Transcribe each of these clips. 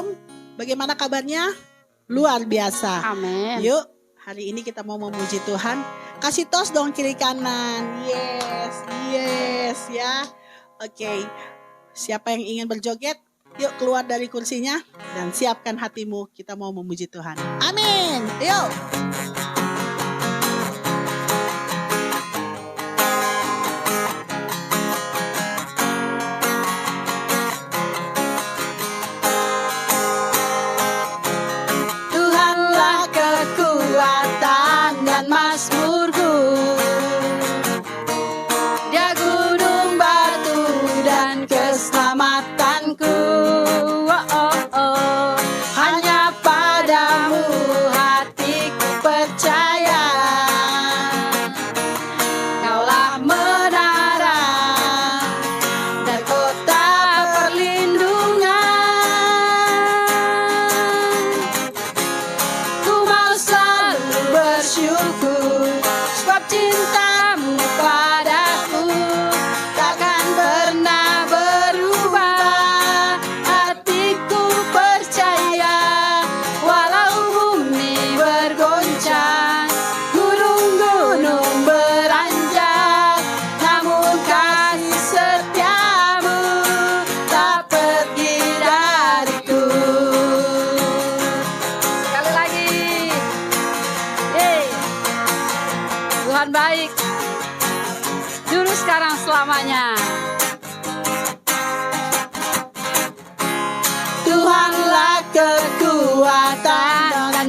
Shalom. Bagaimana kabarnya? Luar biasa. Amin. Yuk, hari ini kita mau memuji Tuhan. Kasih tos dong kiri kanan. Yes ya. Oke. Siapa yang ingin berjoget? Yuk keluar dari kursinya dan siapkan hatimu. Kita mau memuji Tuhan. Amin. Yuk. Tuhanlah kekuatan dan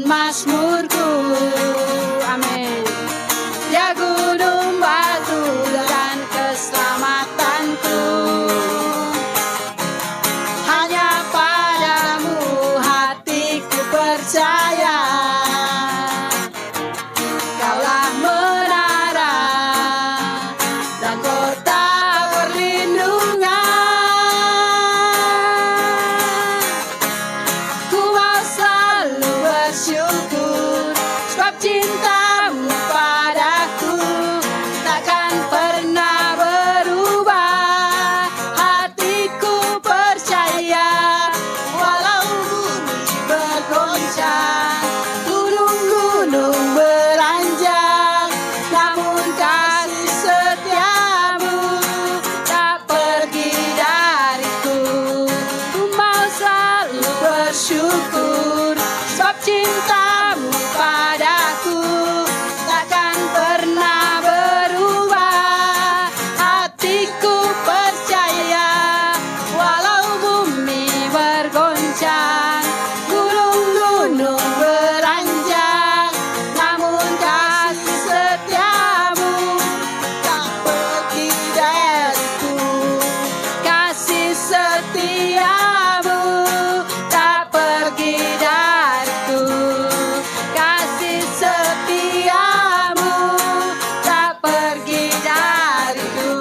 mazmurku. Amin. Dia gunung batu dan keselamatanku. Hanya padamu hatiku percaya. Kaulah menara dan kota perlindungan. Ku mau selalu bersyukur sebab cintamu padaku takkan pernah berubah. Hatiku percaya walau bumi bergoncang, gunung-gunung beranjak, namun kasih setiamu tak pergi dariku. Ku mau selalu bersyukur sebab cintamu padaku takkan pernah berubah. Hatiku percaya walau bumi bergoncang, gunung-gunung beranjak, namun kasih setiamu tak pergi dariku. Kasih setiamu tak pergi dariku. Kasih setiamu tak pergi dariku.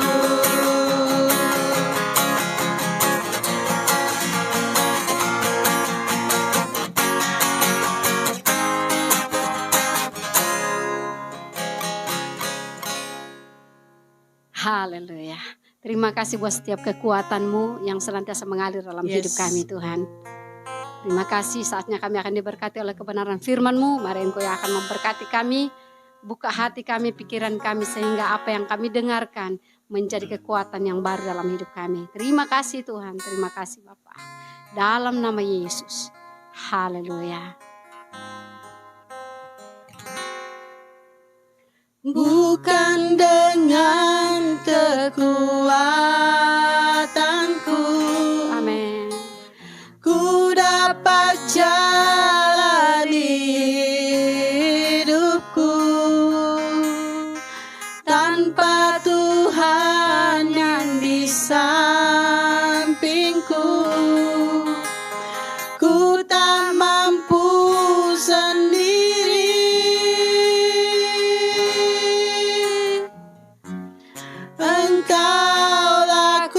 Haleluya. Terima kasih buat setiap kekuatan-Mu yang senantiasa mengalir dalam Yes. hidup kami Tuhan. Terima kasih, saatnya kami akan diberkati oleh kebenaran firman-Mu. Mari Engkau yang akan memberkati kami. Buka hati kami, pikiran kami, sehingga apa yang kami dengarkan menjadi kekuatan yang baru dalam hidup kami. Terima kasih Tuhan, terima kasih Bapa. Dalam nama Yesus. Haleluya. Bukan dengan kekuatanku Amin. ku dapat jalani hidupku, tanpa Tuhan yang di sampingku ku tak mampu sendiri. Engkaulah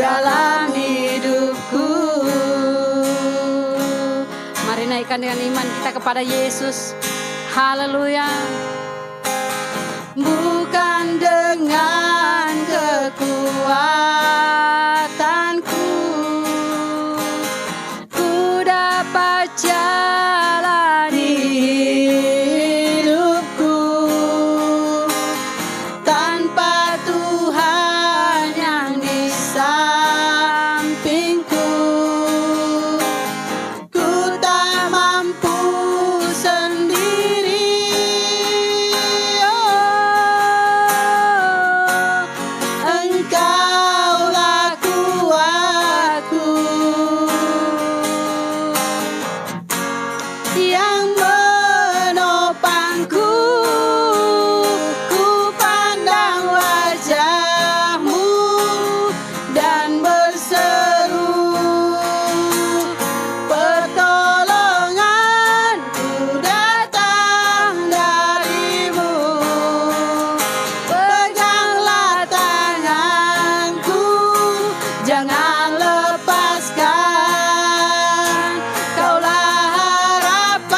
dalam hidupku. Mari naikkan dengan iman kita kepada Yesus. Haleluya. Bukan dengan kekuatanku ku dapat jalani hidupku, tanpa Tuhan yang di sampingku ku tak mampu sendiri. Engkaulah kuatku yang menopangku. Ku pandang wajah-Mu dan berseru, pertolonganku datang dari-Mu. Peganglah tanganku, jangan lepaskan. Kaulah harapan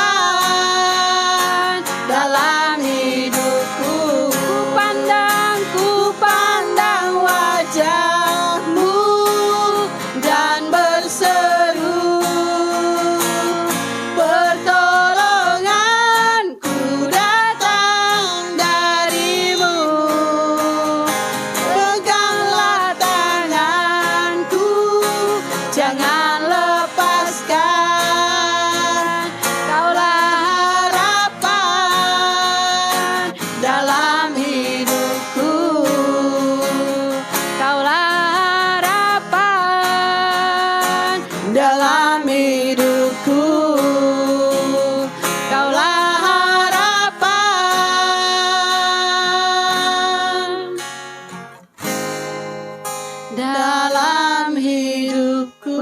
dalam hidupku. Ku pandang wajah-Mu dan berseru, pertolonganku datang dari-Mu. Peganglah tanganku, jangan lepaskan. Kaulah harapan dalam hidupku. Kaulah harapan dalam hidupku. Kaulah harapan dalam hidupku.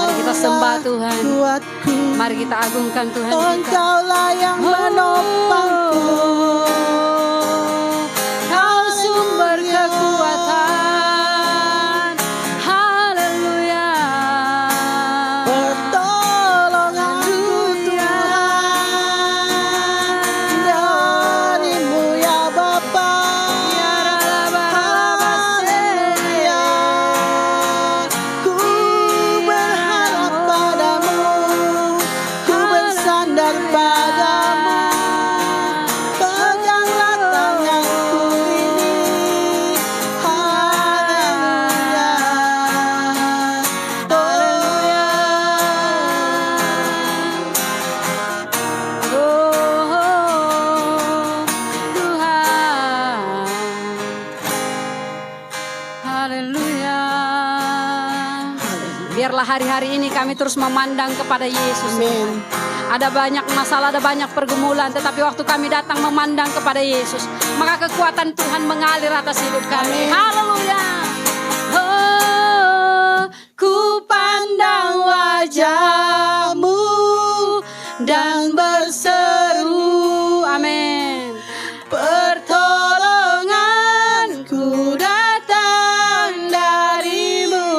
Mari kita sembah Tuhan. Kuatku, Mari kita agungkan Tuhan kita. Engkaulah yang menopangku. Kau sumber kekuatan. Haleluya. Pertolonganku Tuhan dari-Mu ya Bapa. Haleluya. Ku berharap padamu, ku bersandar padamu. Peganglah tanganku ini. Haleluya. Haleluya. Biarlah hari-hari ini kami terus memandang kepada Yesus. Amin. Ada banyak masalah, ada banyak pergumulan, tetapi waktu kami datang memandang kepada Yesus, maka kekuatan Tuhan mengalir atas hidup kami. Amin. Haleluya. Oh, ku pandang wajah-Mu dan berseru, Amin. pertolonganku datang dari-Mu.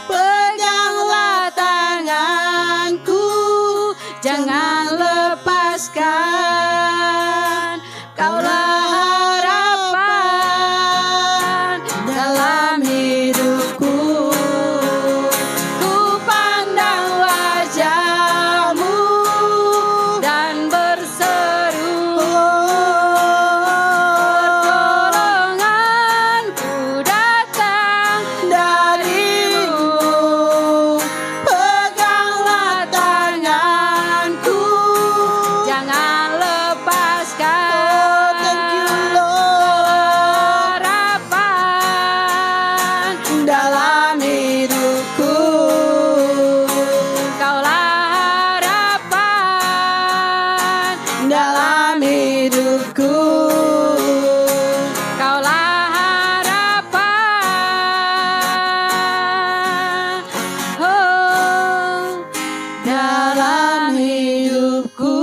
Peganglah tanganku, jangan lepaskan. Kaulah harapan dalam hidupku. Ku pandang wajah-Mu dan berseru, pertolonganku datang dari-Mu. Peganglah tanganku, jangan lepaskan. Thank you Lord. Harapan dalam hidupku. Kaulah harapan dalam hidupku. Kaulah harapan, oh, dalam hidupku.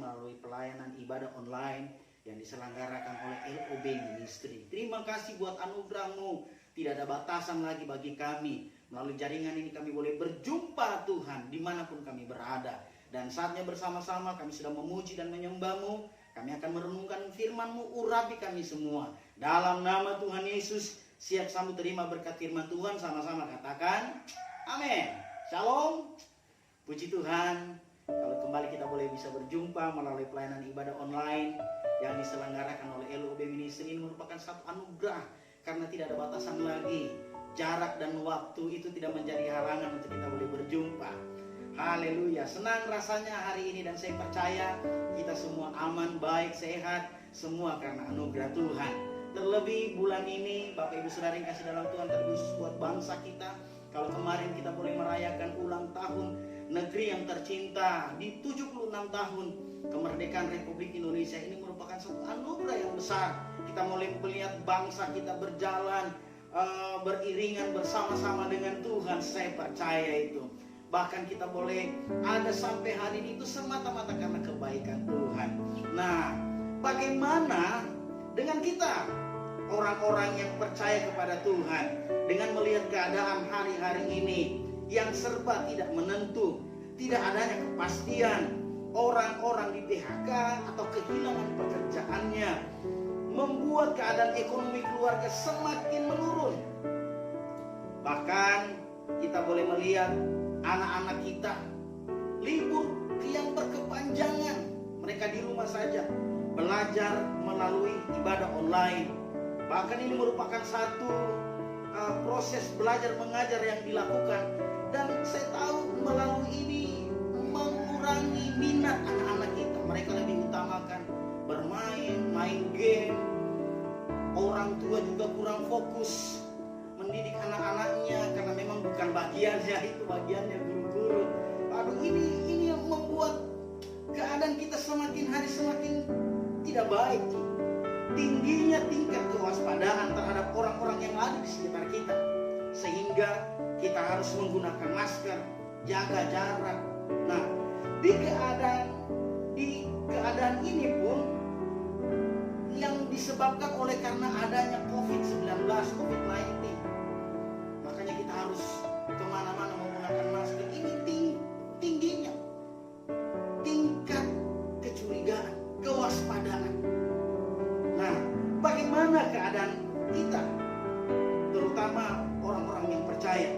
melalui pelayanan ibadah online yang diselenggarakan oleh LOB Ministry. Terima kasih buat anugerah-Mu. Tidak ada batasan lagi bagi kami. Melalui jaringan ini kami boleh berjumpa Tuhan dimanapun kami berada. Dan saatnya bersama-sama kami sudah memuji dan menyembah-Mu. Kami akan merenungkan firman-Mu, urapi kami semua. Dalam nama Tuhan Yesus, siap sambut terima berkat firman Tuhan. Sama-sama katakan, amin. Shalom. Puji Tuhan. Kalau kembali kita boleh bisa berjumpa melalui pelayanan ibadah online yang diselenggarakan oleh LOB Ministry. Ini merupakan satu anugerah. Karena tidak ada batasan lagi. Jarak dan waktu itu tidak menjadi halangan untuk kita boleh berjumpa. Haleluya. Senang rasanya hari ini dan saya percaya kita semua aman, baik, sehat. Semua karena anugerah Tuhan. Terlebih bulan ini Bapak Ibu Saudara yang kasih dalam Tuhan, terkhusus buat bangsa kita. Kalau kemarin kita boleh merayakan ulang tahun negeri yang tercinta di 76 tahun kemerdekaan Republik Indonesia, ini merupakan satu anugerah yang besar. Kita mulai melihat bangsa kita berjalan beriringan bersama-sama dengan Tuhan. Saya percaya itu. Bahkan kita boleh ada sampai hari ini itu semata-mata karena kebaikan Tuhan. Nah, bagaimana dengan kita, orang-orang yang percaya kepada Tuhan, dengan melihat keadaan hari-hari ini yang serba tidak menentu, tidak adanya kepastian, orang-orang di PHK atau kehilangan pekerjaannya, membuat keadaan ekonomi keluarga semakin menurun. Bahkan kita boleh melihat anak-anak kita libur yang berkepanjangan. Mereka di rumah saja belajar melalui ibadah online. Bahkan ini merupakan satu proses belajar mengajar yang dilakukan. Dan saya tahu melalui ini mengurangi minat anak-anak kita. Mereka lebih utamakan bermain, main game. Orang tua juga kurang fokus mendidik anak-anaknya karena memang bukan bagiannya, itu bagiannya guru-guru. Aduh, ini yang membuat keadaan kita semakin hari semakin tidak baik. Tingginya tingkat kewaspadaan terhadap orang-orang yang ada di sekitar kita, sehingga kita harus menggunakan masker, jaga jarak. Nah, di keadaan ini pun yang disebabkan oleh karena adanya COVID-19, COVID-19. Makanya kita harus kemana-mana menggunakan masker. Ini tingginya tingkat kecurigaan, kewaspadaan. Nah, bagaimana keadaan kita, terutama orang-orang yang percaya,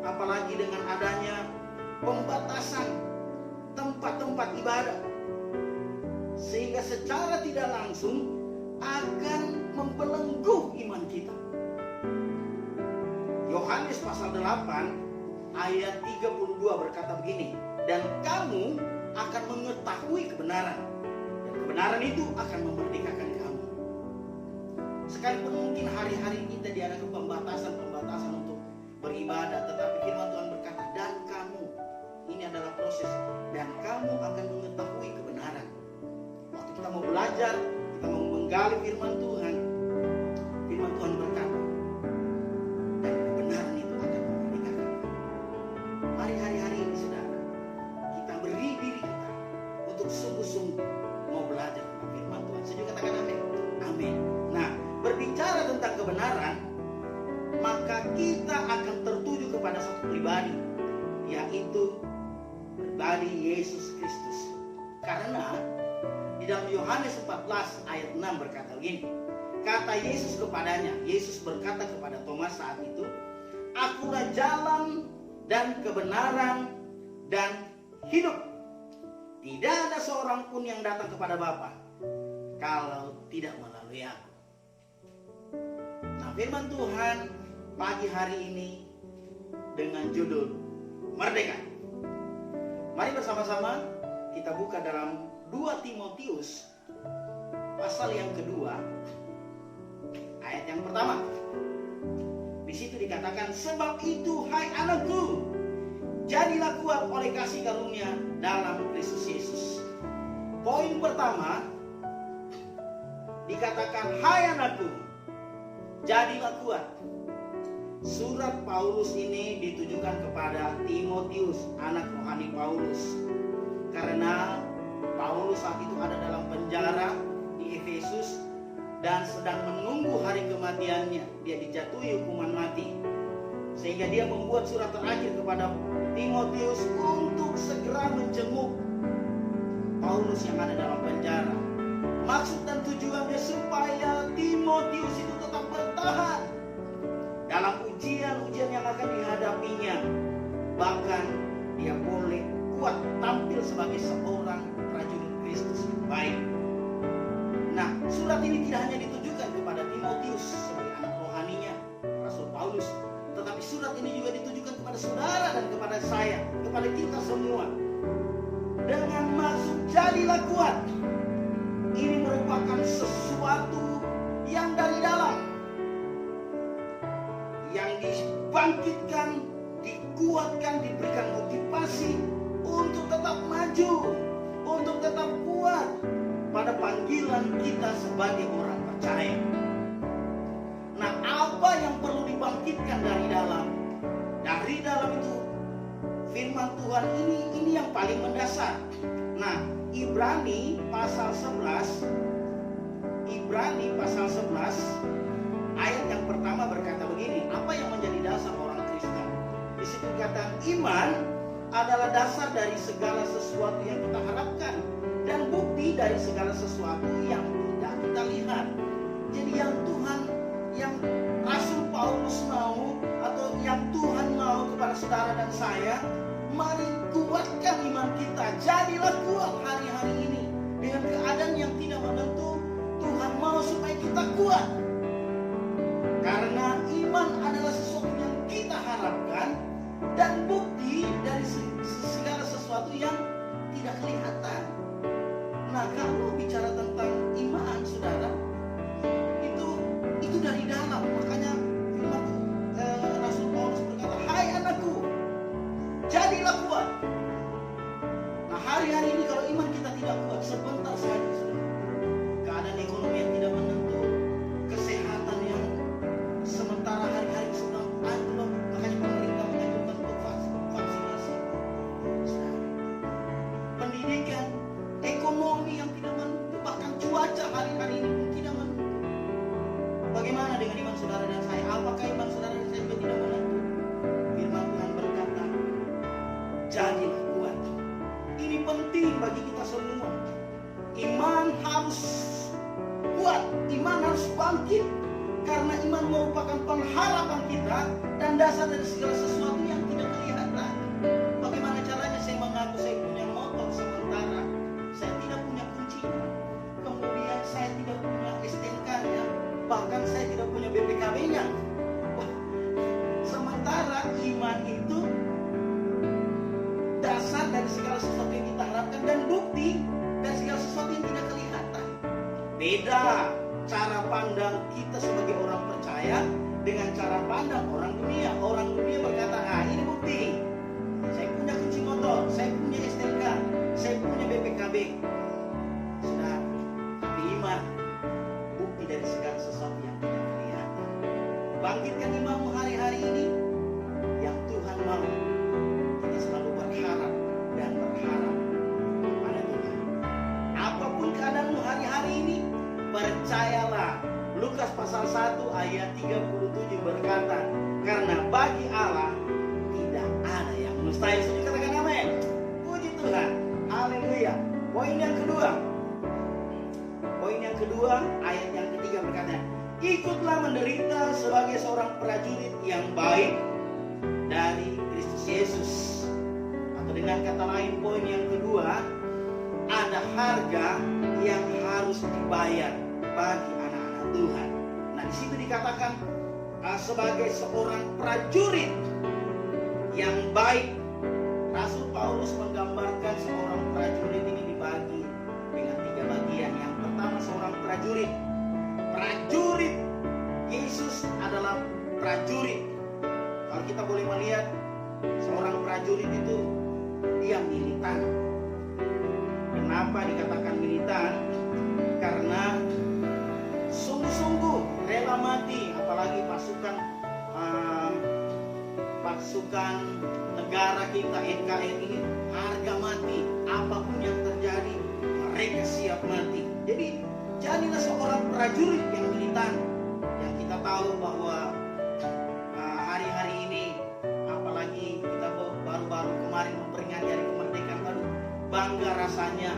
apalagi dengan adanya pembatasan tempat-tempat ibadah, sehingga secara tidak langsung akan membelenggu iman kita. Yohanes pasal 8 ayat 32 berkata begini, dan kamu akan mengetahui kebenaran, dan kebenaran itu akan memerdekakan kamu. Sekalipun mungkin hari-hari kita diadakan pembatasan untuk beribadah, tetapi firman Tuhan berkata, dan kamu, ini adalah proses, dan kamu akan mengetahui kebenaran. Waktu kita mau belajar, kita mau menggali firman Tuhan berkata, dan kebenaran itu akan memerdekakan. Mari hari-hari ini saudara, kita beri diri kita untuk sungguh-sungguh mau belajar tentang firman Tuhan. Saya juga katakan amin. Amin. Nah, berbicara tentang kebenaran, maka kita akan tertuju kepada satu pribadi, yaitu pribadi Yesus Kristus. Karena di dalam Yohanes 14 ayat 6 berkata begini, kata Yesus kepadanya, Yesus berkata kepada Thomas saat itu, akulah jalan dan kebenaran dan hidup. Tidak ada seorang pun yang datang kepada Bapa kalau tidak melalui aku. Nah, firman Tuhan pagi hari ini dengan judul Merdeka. Mari bersama-sama kita buka dalam 2 Timotius pasal yang kedua, ayat yang pertama. Di situ dikatakan, sebab itu hai anakku, jadilah kuat oleh kasih karunia dalam Kristus Yesus. Poin pertama dikatakan, hai anakku, jadilah kuat. Surat Paulus ini ditujukan kepada Timotius, anak rohani Paulus. Karena Paulus saat itu ada dalam penjara di Efesus dan sedang menunggu hari kematiannya. Dia dijatuhi hukuman mati. Sehingga dia membuat surat terakhir kepada Timotius untuk segera menjenguk Paulus yang ada dalam penjara. Maksud dan tujuannya supaya Timotius itu tetap bertahan dalam ujian-ujian yang akan dihadapinya. Bahkan dia boleh kuat tampil sebagai seorang prajurit Kristus yang baik. Nah, surat ini tidak hanya ditujukan kepada Timotius sebagai anak rohaninya Rasul Paulus, tetapi surat ini juga ditujukan kepada saudara dan kepada saya, kepada kita semua. Dengan maksud jadilah kuat. Ini merupakan sesuatu yang dari dalam, yang dibangkitkan, dikuatkan, diberikan motivasi untuk tetap maju, untuk tetap kuat pada panggilan kita sebagai orang percaya. Nah, apa yang perlu dibangkitkan dari dalam? Dari dalam itu firman Tuhan ini yang paling mendasar. Nah, Ibrani pasal 11 ayat yang pertama berkata begini, apa yang menjadi dasar orang Kristen? Di situ kata iman adalah dasar dari segala sesuatu yang kita harapkan dan bukti dari segala sesuatu yang tidak kita lihat. Jadi yang Tuhan, yang Rasul Paulus mau, atau yang Tuhan mau kepada saudara dan saya, mari kuatkan iman kita. Jadilah kuat hari-hari ini dengan keadaan yang tidak menentu. Tuhan mau supaya kita kuat, karena iman adalah sesuatu yang kita harapkan dan bukti dari segala sesuatu yang tidak kelihatan. Nah, kalau bicara tentang iman, saudara, itu dari dalam. Makanya firman Rasul Paulus berkata, hai anakku, jadilah kuat. Nah, hari-hari ini kalau iman kita tidak kuat, sebentar saja, saudara, keadaan ekonomi yang tidak menentu, kesehatan yang sementara hari-hari sedang anjlok, makanya pemerintah menganjurkan untuk vaksinasi. Pendidikan, ekonomi yang tidak menentu, bahkan cuaca hari-hari ini pun tidak menentu. Bagaimana dengan iman saudara dan saya? Apakah iman saudara dan saya juga tidak menentu? Firman Tuhan berkata, jadilah kuat. Ini penting bagi kita semua. Iman harus kuat, iman harus bangkit, karena iman merupakan pengharapan kita dan dasar dari segala sesuatu yang tidak kelihatan. Bagaimana caranya saya mengaku saya punya motor sementara saya tidak punya kuncinya, kemudian saya tidak punya STNK-nya, bahkan saya tidak punya BPKB-nya. Sementara iman itu dasar dari segala sesuatu yang kita harapkan dan bukti dari segala sesuatu yang tidak kelihatan. Beda cara pandang kita sebagai orang percaya dengan cara pandang orang dunia. Orang dunia berkata, ah, ini bukti, saya punya kunci motor, saya punya STNK, saya punya BPKB. Sudah, tapi iman bukti dari segala sesuatu yang tidak kelihatan. Bangkitkan imanmu hari-hari ini. Yang Tuhan mau, kita selalu berharap dan berharap pada Tuhan. Apapun keadaanmu hari-hari ini, percayalah. Lukas pasal 1 ayat 37 berkata, karena bagi Allah tidak ada yang mustahil. Setuju, katakan amin. Puji Tuhan. Haleluya. Poin yang kedua, ayat yang ketiga berkata, ikutlah menderita sebagai seorang prajurit yang baik dari Kristus Yesus. Atau dengan kata lain, poin yang kedua, ada harga yang harus dibayar bagi anak-anak Tuhan. Nah, di situ dikatakan sebagai seorang prajurit yang baik. Rasul Paulus menggambarkan seorang prajurit ini dibagi dengan 3 bagian. Yang pertama, seorang prajurit. Prajurit Yesus adalah prajurit. Kalau kita boleh melihat, seorang prajurit itu dia militan. Kenapa dikatakan militan? Karena sungguh-sungguh rela mati, apalagi pasukan negara kita NKRI ini, harga mati apapun yang terjadi mereka siap mati. Jadi jadilah seorang prajurit yang militan, yang kita tahu bahwa hari-hari ini, apalagi kita baru-baru kemarin memperingati hari kemerdekaan, baru bangga rasanya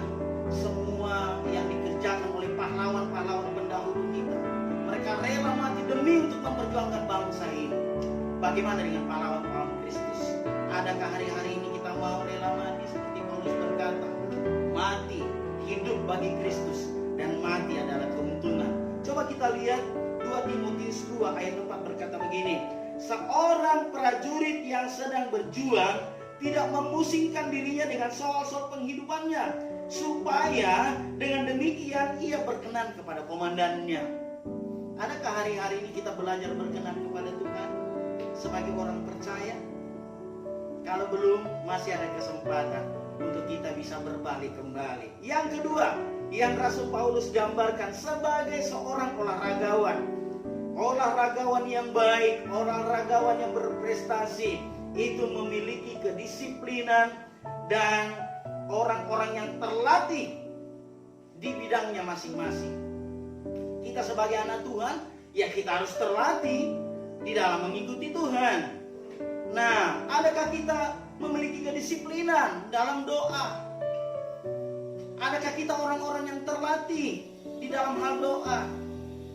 semua yang dikerjakan oleh pahlawan-pahlawan pendahulu kita. Mereka rela mati demi untuk memperjuangkan bangsa ini. Bagaimana dengan pahlawan-pahlawan Kristus? Adakah hari-hari ini kita mau rela mati seperti Paulus berkata, mati hidup bagi Kristus dan mati adalah keuntungan. Coba kita lihat 2 Timotius 2 ayat 4 berkata begini, seorang prajurit yang sedang berjuang tidak memusingkan dirinya dengan soal-soal penghidupannya, supaya dengan demikian ia berkenan kepada komandannya. Adakah hari-hari ini kita belajar berkenan kepada Tuhan sebagai orang percaya? Kalau belum, masih ada kesempatan untuk kita bisa berbalik kembali. Yang kedua, yang Rasul Paulus gambarkan sebagai seorang olahragawan. Olahragawan yang baik, olahragawan yang berprestasi, itu memiliki kedisiplinan dan orang-orang yang terlatih di bidangnya masing-masing. Kita sebagai anak Tuhan, ya kita harus terlatih di dalam mengikuti Tuhan. Nah, adakah kita memiliki kedisiplinan dalam doa? Adakah kita orang-orang yang terlatih di dalam hal doa?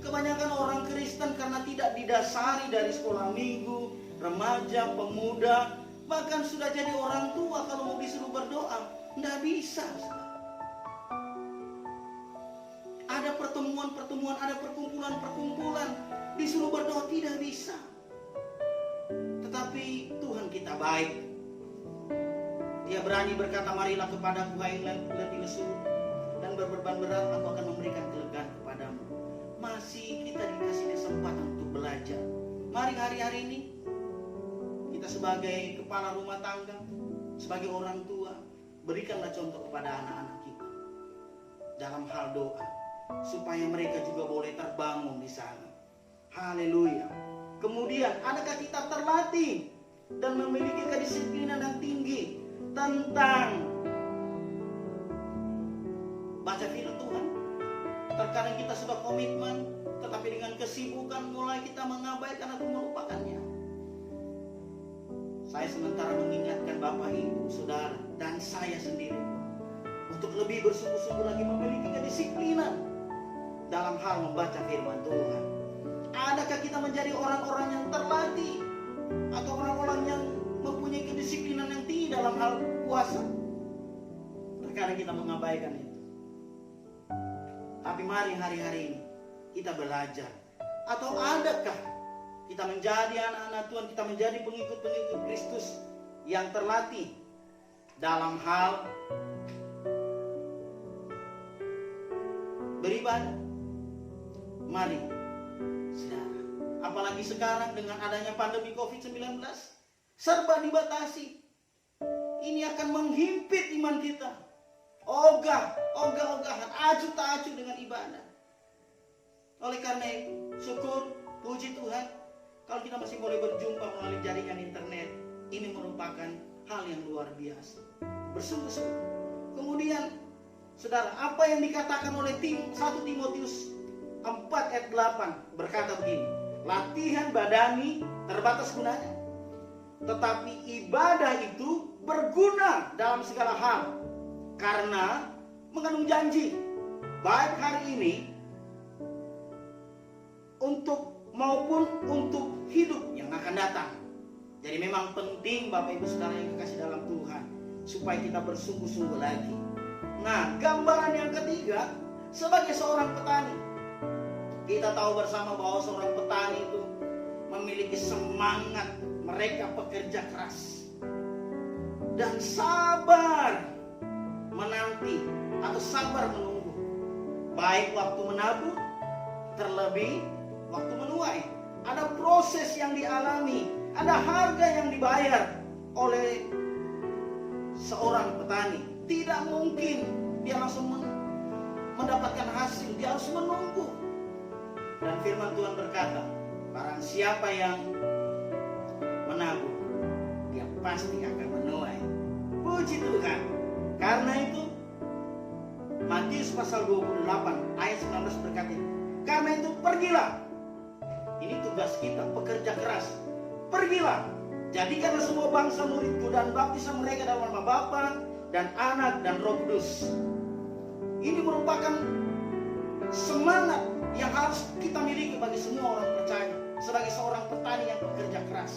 Kebanyakan orang Kristen karena tidak didasari dari sekolah minggu, remaja, pemuda, bahkan sudah jadi orang tua, kalau mau disuruh berdoa, tidak bisa. Ada pertemuan-pertemuan, ada perkumpulan-perkumpulan, disuruh berdoa tidak bisa. Tetapi Tuhan kita baik. Dia berani berkata, marilah kepadaku hai letih lesu dan berbeban berat, aku akan memberikan kelegaan kepadamu. Masih kita dikasih kesempatan untuk belajar. Mari hari-hari ini kita sebagai kepala rumah tangga, sebagai orang tua, berikanlah contoh kepada anak-anak kita dalam hal doa, supaya mereka juga boleh terbangun di sana. Haleluya. Kemudian, adakah kita terlatih dan memiliki kedisiplinan yang tinggi tentang baca firman Tuhan? Terkadang kita sudah komitmen, tetapi dengan kesibukan mulai kita mengabaikan atau melupakannya. Saya sementara mengingatkan Bapak, Ibu, Saudara, dan saya sendiri untuk lebih bersungguh-sungguh lagi memiliki kedisiplinan dalam hal membaca firman Tuhan. Adakah kita menjadi orang-orang yang terlatih atau orang-orang yang mempunyai kedisiplinan yang tinggi dalam hal puasa? Terkadang kita mengabaikan itu. Tapi mari hari-hari ini kita belajar. Atau adakah kita menjadi anak-anak Tuhan, kita menjadi pengikut-pengikut Kristus yang terlatih dalam hal beribadah? Mari, saudara, apalagi sekarang dengan adanya pandemi COVID-19, serba dibatasi. Ini akan menghimpit iman kita. Ogah-ogahan, acuh tak acuh dengan ibadah. Oleh karena itu, syukur, puji Tuhan, kalau kita masih boleh berjumpa melalui jaringan internet, ini merupakan hal yang luar biasa. Bersungguh-sungguh. Kemudian, saudara, apa yang dikatakan oleh 1 Timotius 4 ayat 8 berkata begini, latihan badani terbatas gunanya, tetapi ibadah itu berguna dalam segala hal, karena mengandung janji, baik hari ini maupun untuk hidup yang akan datang. Jadi memang penting Bapak Ibu Saudara yang kekasih dalam Tuhan, supaya kita bersungguh-sungguh lagi. Nah, gambaran yang ketiga, sebagai seorang petani, kita tahu bersama bahwa seorang petani itu memiliki semangat, mereka pekerja keras dan sabar menanti atau sabar menunggu, baik waktu menabur, terlebih waktu menuai. Ada proses yang dialami, ada harga yang dibayar oleh seorang petani. Tidak mungkin dia langsung mendapatkan hasil, dia harus menunggu. Dan firman Tuhan berkata, barang siapa yang menabur, dia pasti akan menuai. Puji Tuhan. Karena itu, Matius pasal 28 ayat 19 berkata, karena itu pergilah. Ini tugas kita, pekerja keras. Pergilah, jadikanlah semua bangsa muridku dan baptislah mereka dalam nama Bapa dan Anak dan Roh Kudus. Ini merupakan semangat yang harus kita miliki bagi semua orang percaya sebagai seorang petani yang bekerja keras.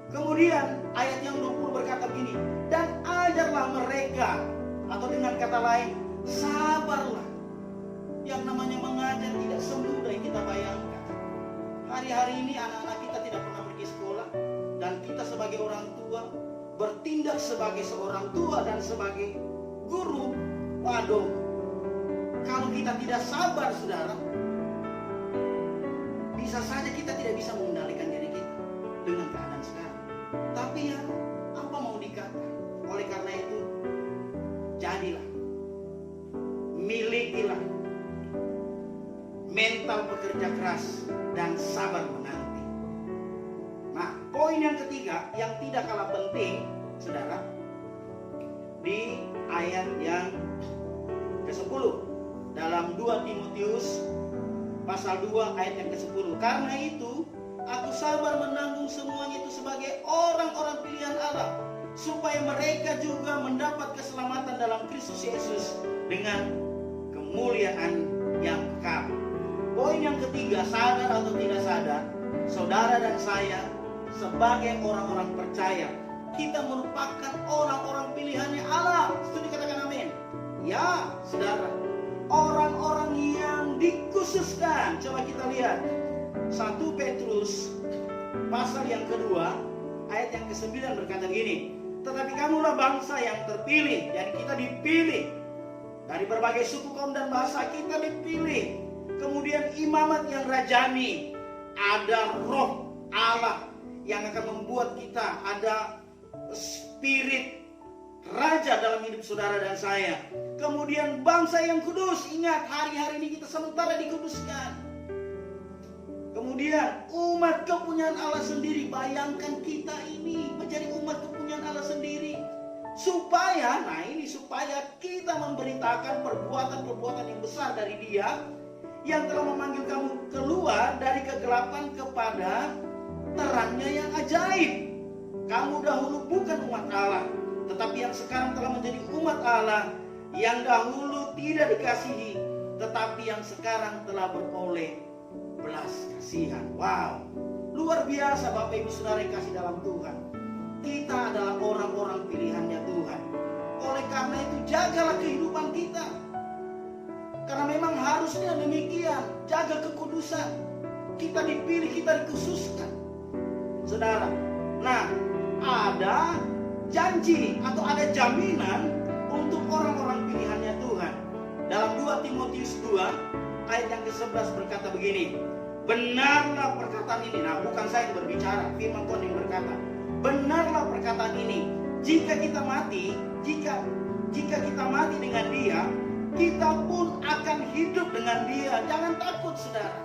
Kemudian ayat yang 20 berkata begini, dan ajarlah mereka, atau dengan kata lain, sabarlah. Yang namanya mengajar tidak semudah yang kita bayangkan. Hari-hari ini anak-anak kita tidak pernah pergi sekolah, dan kita sebagai orang tua bertindak sebagai seorang tua dan sebagai guru. Waduh, kalau kita tidak sabar, saudara, bisa saja kita tidak bisa mengendalikan diri kita dengan keadaan sekarang. Tapi ya, apa mau dikata? Oleh karena itu, jadilah, milikilah mental pekerja keras dan sabar menanti. Nah, poin yang ketiga yang tidak kalah penting, saudara, di ayat yang ke-10 dalam 2 Timotius pasal 2 ayat yang ke-10. Karena itu aku sabar menanggung semuanya itu sebagai orang-orang pilihan Allah, supaya mereka juga mendapat keselamatan dalam Kristus Yesus dengan kemuliaan yang kekal. Poin yang ketiga, sadar atau tidak sadar, saudara dan saya sebagai orang-orang percaya, kita merupakan orang-orang pilihannya Allah. Setuju, katakan amin. Ya, saudara, orang-orang yang dikhususkan. Coba kita lihat 1 Petrus pasal yang kedua ayat yang ke-9 berkata begini, tetapi kamulah bangsa yang terpilih. Jadi kita dipilih dari berbagai suku, kaum dan bahasa, kita dipilih. Kemudian imamat yang rajani, ada roh Allah yang akan membuat kita ada spirit raja dalam hidup saudara dan saya. Kemudian bangsa yang kudus. Ingat, hari-hari ini kita sementara dikuduskan. Kemudian umat kepunyaan Allah sendiri. Bayangkan kita ini menjadi umat kepunyaan Allah sendiri. Supaya kita memberitakan perbuatan-perbuatan yang besar dari Dia yang telah memanggil kamu keluar dari kegelapan kepada terangnya yang ajaib. Kamu dahulu bukan umat Allah, tetapi yang sekarang telah menjadi umat Allah. Yang dahulu tidak dikasihi, tetapi yang sekarang telah beroleh belas kasihan. Wow, luar biasa Bapak Ibu Saudara yang kasih dalam Tuhan. Kita adalah orang-orang pilihannya Tuhan. Oleh karena itu jagalah kehidupan kita, karena memang harusnya demikian. Jaga kekudusan. Kita dipilih, kita dikhususkan, saudara. Nah, ada janji atau ada jaminan untuk orang-orang pilihannya Tuhan. Dalam 2 Timotius 2 ayat yang ke-11 berkata begini, benarlah perkataan ini. Nah, bukan saya yang berbicara, firman Tuhan yang berkata, benarlah perkataan ini, jika kita mati dengan Dia, kita pun akan hidup dengan Dia. Jangan takut, saudara,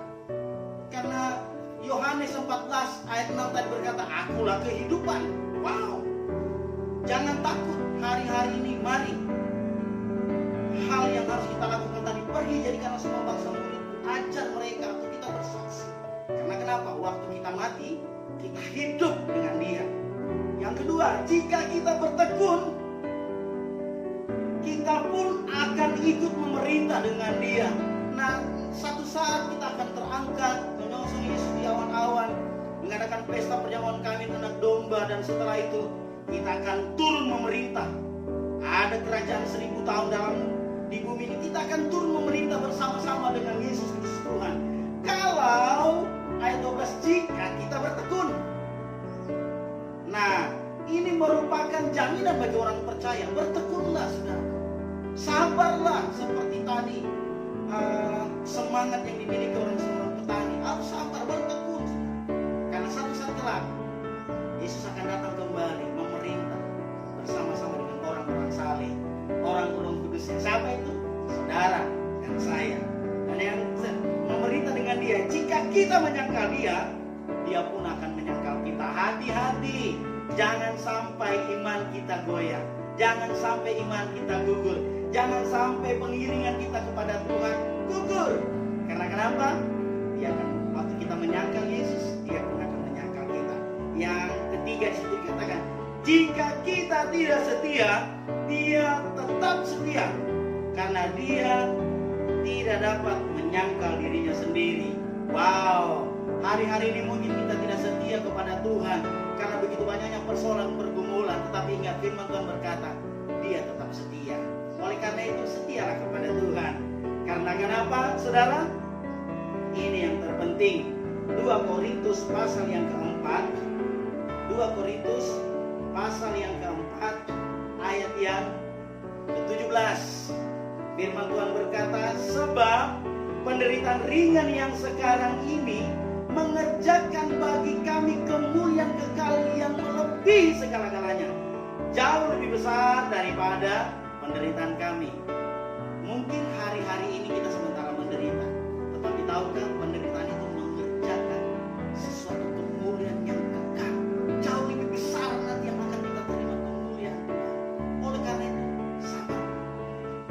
karena Yohanes 14 ayat 6 tadi berkata, akulah kehidupan. Wow, jangan takut. Hari-hari ini mari, hal yang harus kita lakukan tadi, pergi jadikanlah semua bangsa murid, ajar mereka atau kita bersaksi. Karena kenapa? Waktu kita mati, kita hidup dengan Dia. Yang kedua, jika kita bertekun, kita pun akan ikut memerintah dengan Dia. Nah, satu saat kita akan terangkat menyongsong Yesus di awan-awan, mengadakan pesta perjamuan kawin anak domba, dan setelah itu kita akan turun memerintah. Ada kerajaan 1000 tahun di bumi ini. Kita akan turun memerintah bersama-sama dengan Yesus Kristus Tuhan. Kalau ayat 12, jika kita bertekun. Nah, ini merupakan jaminan bagi orang percaya. Bertekunlah, saudara. Sabarlah seperti tadi. Semangat yang dimiliki orang seorang petani. Harus sabar, bertekun. Karena satu saat kelak Yesus akan datang kembali memerintah bersama-sama dengan orang-orang saleh, orang-orang kudus. Siapa itu? Saudara dan saya. Dan yang memerintah dengan Dia. Jika kita menyangkal Dia, Dia pun akan menyangkal kita. Hati-hati, jangan sampai iman kita goyah, jangan sampai iman kita gugur, Jangan sampai pengiringan kita kepada Tuhan gugur. Karena kenapa? Dia akan, waktu kita menyangkal Yesus, dia pun akan menyangkal kita. Yang ketiga di situ dikatakan, jika kita tidak setia, dia tetap setia. Karena dia tidak dapat menyangkal dirinya sendiri. Wow, hari-hari ini mungkin kita tidak setia kepada Tuhan karena begitu banyaknya persoalan pergumulan. Tetapi ingat, firman Tuhan berkata, dia tetap setia. Oleh karena itu setialah kepada Tuhan. Karena kenapa, saudara? Ini yang terpenting. 2 Korintus pasal yang keempat, 2 Korintus pasal yang keempat, ayat yang ke-17. Firman Tuhan berkata, sebab penderitaan ringan yang sekarang ini mengerjakan bagi kami kemuliaan kekal yang melebihi segala-galanya, jauh lebih besar daripada penderitaan kami. Mungkin hari-hari ini kita sementara menderita, tetapi tahukah penderitaan itu mengerjakan sesuatu kemuliaan yang kekal, jauh lebih besar nanti yang akan kita terima kemuliaan. Oleh karena itu, sabar.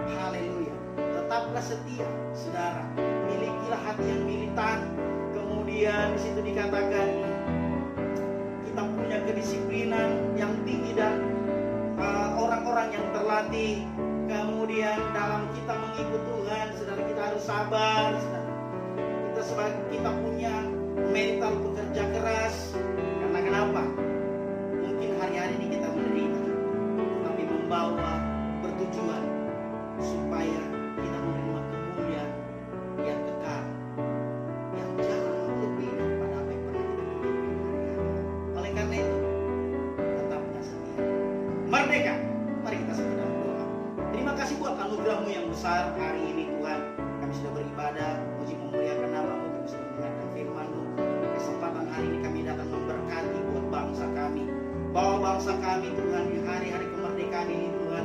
Haleluya. Tetaplah setia, saudara. Milikilah hati yang militan. Kemudian di situ dikatakan kita punya kedisiplinan yang tinggi dan orang-orang yang terlatih. Kemudian dalam kita mengikut Tuhan, saudara, kita harus sabar, saudara. Kita punya mental bekerja keras. Karena kenapa? Mungkin hari-hari ini kita menderita, tapi membawa bertujuan supaya kita menerima kemuliaan yang kekal, yang jauh lebih daripada apa yang pernah kita miliki. Oleh karena itu, tetaplah setia. Merdeka. Mari kita sama dalam doa. Terima kasih buat anugerah-Mu yang besar hari ini, Tuhan. Kami sudah beribadah, puji memuliakan nama-Mu, kami sudah mendengarkan firman-Mu. Kesempatan hari ini kami datang memberkati buat bangsa kami. Bawa bangsa kami, Tuhan, di hari-hari kemerdekaan ini, Tuhan.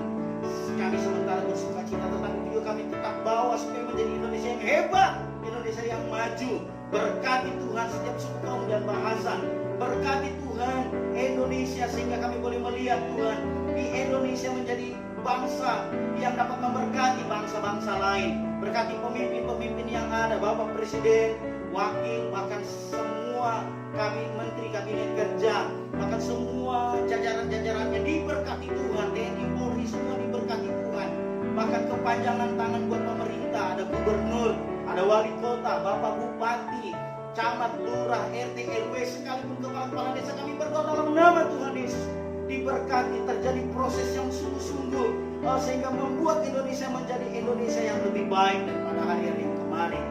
Kami sementara bersuka cita, tetapi juga kami tetap bawa supaya menjadi Indonesia yang hebat, Indonesia yang maju. Berkati Tuhan setiap suku kaum dan bahasa. Berkati Tuhan Indonesia sehingga kami boleh melihat, Tuhan, di Indonesia menjadi bangsa yang dapat memberkati bangsa-bangsa lain. Berkati pemimpin-pemimpin yang ada, Bapak Presiden, Wakil, bahkan semua kami Menteri Kabinet Kerja, bahkan semua jajaran-jajarannya diberkati Tuhan. TNI, Polri, semua diberkati Tuhan. Bahkan kepanjangan tangan buat pemerintah, ada gubernur, ada wali kota, Bapak Bupati, camat, lurah, RT, RW, sekalipun kepala-kepala desa, kami berdoa dalam nama Tuhan Yesus. Diberkati, terjadi proses yang sungguh-sungguh sehingga membuat Indonesia menjadi Indonesia yang lebih baik daripada hari-hari yang kemarin.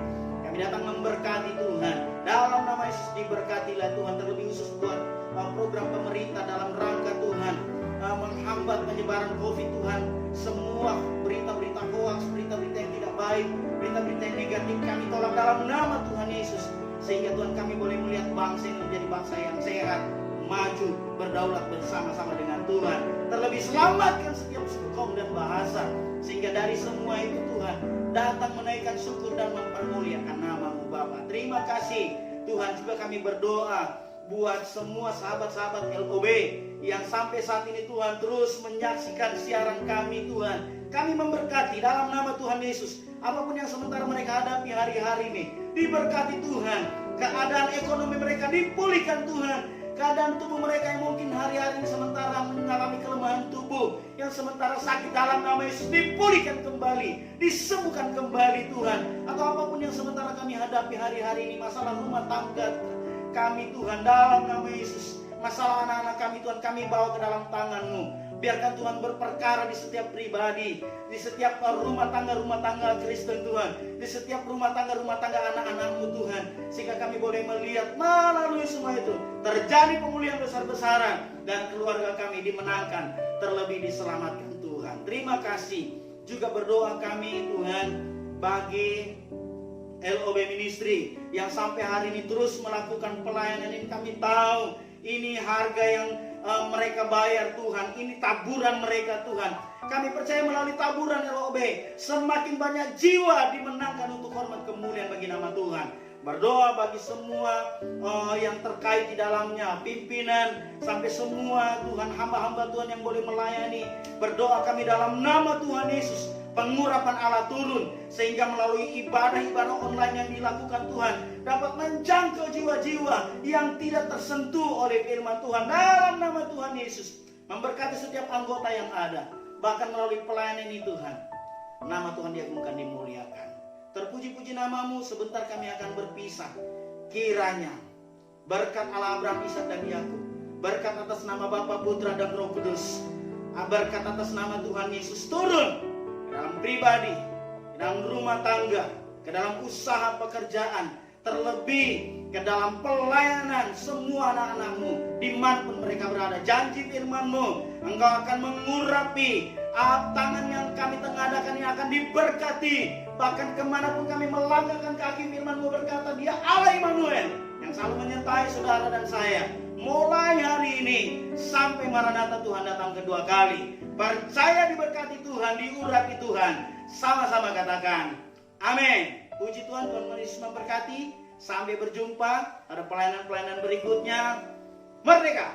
Kami datang memberkati Tuhan. Dalam nama Yesus diberkatilah Tuhan, terlebih khusus buat program pemerintah dalam rangka Tuhan menghambat penyebaran COVID, Tuhan. Semua berita-berita hoax, berita-berita yang tidak baik, berita-berita yang negatif kami tolak dalam nama Tuhan Yesus. Sehingga Tuhan kami boleh melihat bangsa yang menjadi bangsa yang sehat, maju, berdaulat bersama-sama dengan Tuhan. Terlebih selamatkan setiap suku kaum dan bahasa. Sehingga dari semua itu Tuhan datang menaikkan syukur dan mempermuliakan nama-Mu Bapa. Terima kasih Tuhan. Juga kami berdoa buat semua sahabat-sahabat LOB yang sampai saat ini Tuhan terus menyaksikan siaran kami, Tuhan. Kami memberkati dalam nama Tuhan Yesus. Apapun yang sementara mereka hadapi hari-hari ini, diberkati Tuhan. Keadaan ekonomi mereka dipulihkan Tuhan. Keadaan tubuh mereka yang mungkin hari-hari ini sementara mengalami kelemahan tubuh, yang sementara sakit, dalam nama Yesus dipulihkan kembali, disembuhkan kembali Tuhan. Atau apapun yang sementara kami hadapi hari-hari ini, masalah rumah tangga kami Tuhan, dalam nama Yesus. Masalah anak-anak kami Tuhan, kami bawa ke dalam tangan-Mu. Biarkan Tuhan berperkara di setiap pribadi, di setiap rumah tangga Kristen Tuhan, di setiap rumah tangga anak-anak-Mu Tuhan. Sehingga kami boleh melihat melalui semua itu terjadi pemulihan besar-besaran dan keluarga kami dimenangkan, terlebih diselamatkan Tuhan. Terima kasih. Juga berdoa kami Tuhan bagi LOB Ministry yang sampai hari ini terus melakukan pelayanan ini. Kami tahu ini harga yang mereka bayar Tuhan, ini taburan mereka Tuhan. Kami percaya melalui taburan LOB semakin banyak jiwa dimenangkan untuk hormat kemuliaan bagi nama Tuhan. Berdoa bagi semua yang terkait di dalamnya, pimpinan sampai semua Tuhan, hamba-hamba Tuhan yang boleh melayani. Berdoa kami dalam nama Tuhan Yesus, pengurapan Allah turun, sehingga melalui ibadah-ibadah online yang dilakukan Tuhan dapat menjangkau jiwa-jiwa yang tidak tersentuh oleh firman Tuhan. Dalam nama Tuhan Yesus, memberkati setiap anggota yang ada, bahkan melalui pelayanan ini Tuhan, nama Tuhan diagungkan, dimuliakan. Terpuji-puji namamu. Sebentar kami akan berpisah. Kiranya berkat Allah Abraham, Ishak dan Yakub, berkat atas nama Bapa, Putra dan Roh Kudus, berkat atas nama Tuhan Yesus turun ke dalam pribadi, ke dalam rumah tangga, ke dalam usaha pekerjaan, terlebih ke dalam pelayanan semua anak-anakmu dimanapun mereka berada. Janji firman-Mu, Engkau akan mengurapi tangan yang kami tengadakan ini akan diberkati. Bahkan kemanapun kami melangkahkan kaki, firman-Mu berkata, Dia Allah Immanuel yang selalu menyertai saudara dan saya, mulai hari ini sampai Maranatha Tuhan datang kedua kali. Percaya diberkati Tuhan, diurapi Tuhan. Sama-sama katakan amin. Puji Tuhan, Tuhan Yesus memberkati. Sampai berjumpa pada pelayanan-pelayanan berikutnya. Merdeka!